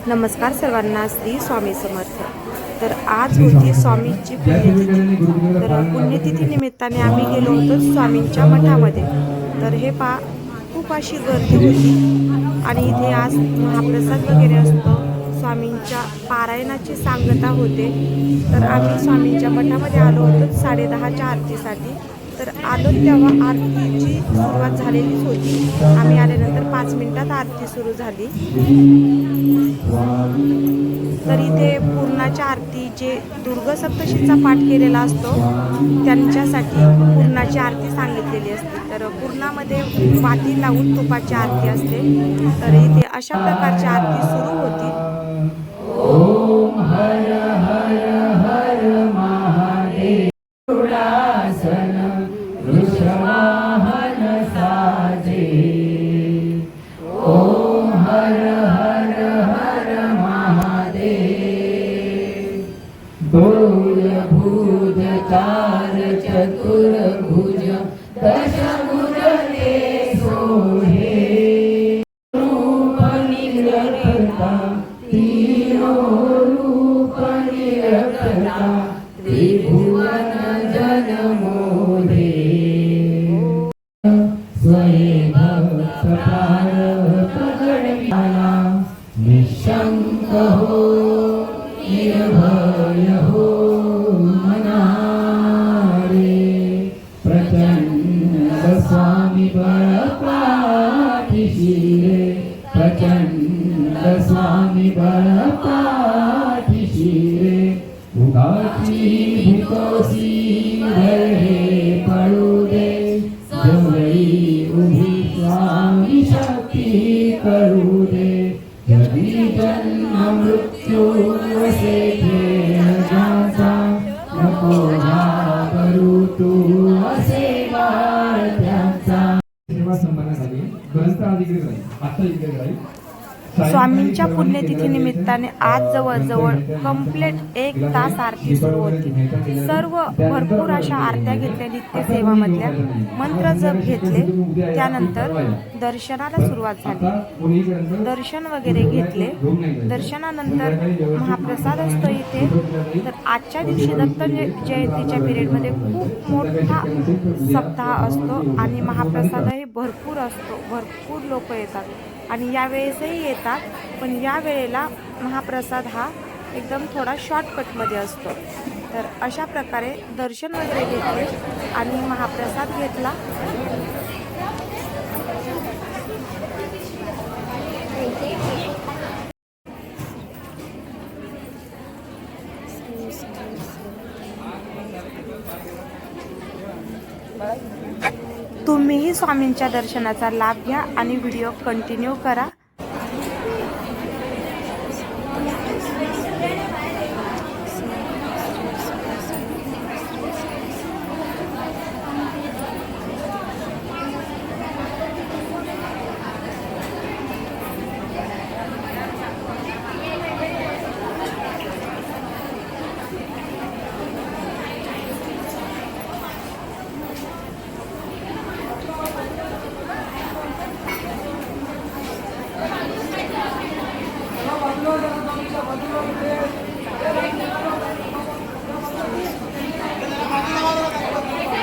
नमस्कार सर्वांना, श्री स्वामी समर्थ। तर आज होती स्वामींची पुण्यतिथी। तर पुण्यतिथी निमित्ताने आम्ही गेलो होतो स्वामींच्या मठामध्ये। तर हे खूप अशी गर्दी होती आणि इथे आज महाप्रसाद वगैरे असतो, स्वामींच्या पारायणाची सांगता होते। तर आम्ही स्वामींच्या मठामध्ये आलो होतो 10:30च्या आरतीसाठी। तर आलो तेव्हा आरतीची सुरुवात झालेलीच होती। आम्ही आल्यानंतर 5 मिनिटात आरती सुरू झाली। तर इथे पूर्णाच्या आरती, जे दुर्गा सप्तशीचा पाठ केलेला असतो त्यांच्यासाठी पूर्णाची आरती सांगितलेली असते। तर पूर्णामध्ये वाती लावून तुपाची आरती असते। तर इथे अशा प्रकारची आरती सुरू होती। ओम हर हर हर महादेव वृषवाहन साजे। ओम हर हर हर महादेव। बोल भूज चार चतुर्भुज दशमुरले सोहे। रूप निरखता तीनो रूप निरखता त्रिभुवन जन मोहे। स्वयं भक्त प्राण प्रगटला निशंक हो निर्भय हो मनारे। प्रचंड स्वामी बळ पाठीशी रे। प्रचंड स्वामी बळ पाठीशी रे। उगाची भूतोसी धरे पडू दे। जवळी उभी स्वामी शक्ती करू दे। जगी जन्म मृत्यू असे खेळ ज्याचा नको घाबरू तू असे बाळ त्यांचा। सेवा संपन्न झाली। ग्रंथ अधिकृत राहील, आता इकडे राहील। स्वामींच्या पुण्यतिथी निमित्ताने आज जवळजवळ कंप्लीट 1 तास आरती सुरू होती। सर्व भरपूर अशा आरत्या घेतल्या, नित्य सेवामधल्या मंत्र जप घेतले। त्यानंतर दर्शनाला सुरुवात झाली। दर्शन वगैरे घेतले। दर्शनानंतर महाप्रसाद असतो इथे। तर आजच्या दिवशी दत्त जयंतीच्या पिरियडमध्ये खूप मोठा सप्ताह असतो आणि महाप्रसादही भरपूर असतो। भरपूर लोक येतात आणि यावेळेसही येतात, पण या वेळेला महाप्रसाद हा एकदम थोडा शॉर्टकटमध्ये असतो। तर अशा प्रकारे दर्शन वगैरे घेतले आणि महाप्रसाद घेतला। तुम्हीही स्वामींच्या दर्शनाचा लाभ घ्या आणि व्हिडिओ कंटिन्यू करा।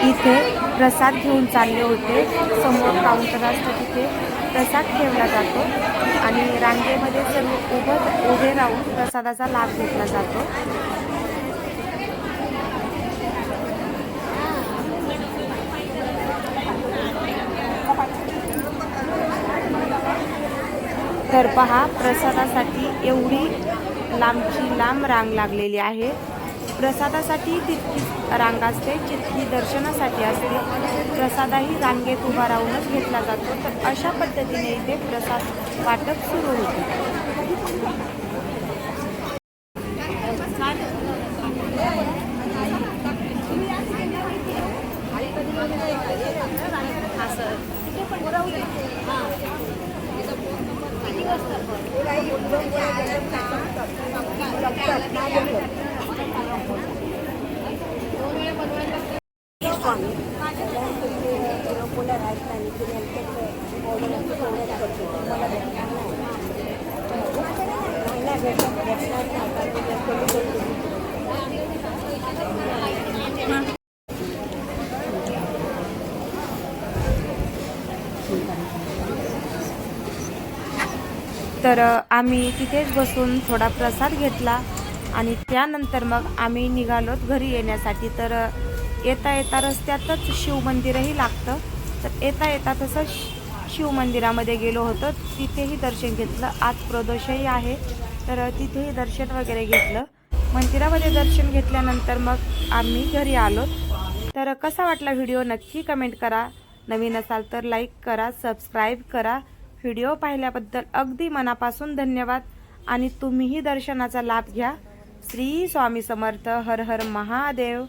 इथे प्रसाद घेऊन चालले होते। समोर काउंटर असतं, तिथे प्रसाद ठेवला जातो आणि रांगेमध्ये सर्व उभे राहून प्रसादाचा लाभ घेतला जातो। तर पहा, प्रसादासाठी एवढी लांबची लांब रांग लागलेली आहे। प्रसादासाठी तितकीच रांग असते जितकी दर्शनासाठी असते। प्रसादही रांगेत उभा राहूनच घेतला जातो। तर अशा पद्धतीने इथे प्रसाद वाटप सुरू होते। तर आम्ही तिथेच बसून थोडा प्रसाद घेतला आणि त्यानंतर मग आम्ही निघालोत घरी येण्यासाठी. तर येता येता रस्त्यातच शिवमंदिरही लागतं. तर येता येता तसंच शिवमंदिरामध्ये गेलो होतो, तिथेही दर्शन घेतलं. आज प्रदोषही आहे तर तिथेही दर्शन वगैरे घेतलं. मंदिरामध्ये दर्शन घेतल्यानंतर मग आम्ही घरी आलो. तर कसा वाटला व्हिडिओ नक्की कमेंट करा. नवीन असाल तर लाईक करा, सबस्क्राईब करा. व्हिडिओ पाहिल्याबद्दल अगदी मनापासून धन्यवाद आणि तुम्हीही दर्शनाचा लाभ घ्या. श्री स्वामी समर्थ. हर हर महादेव.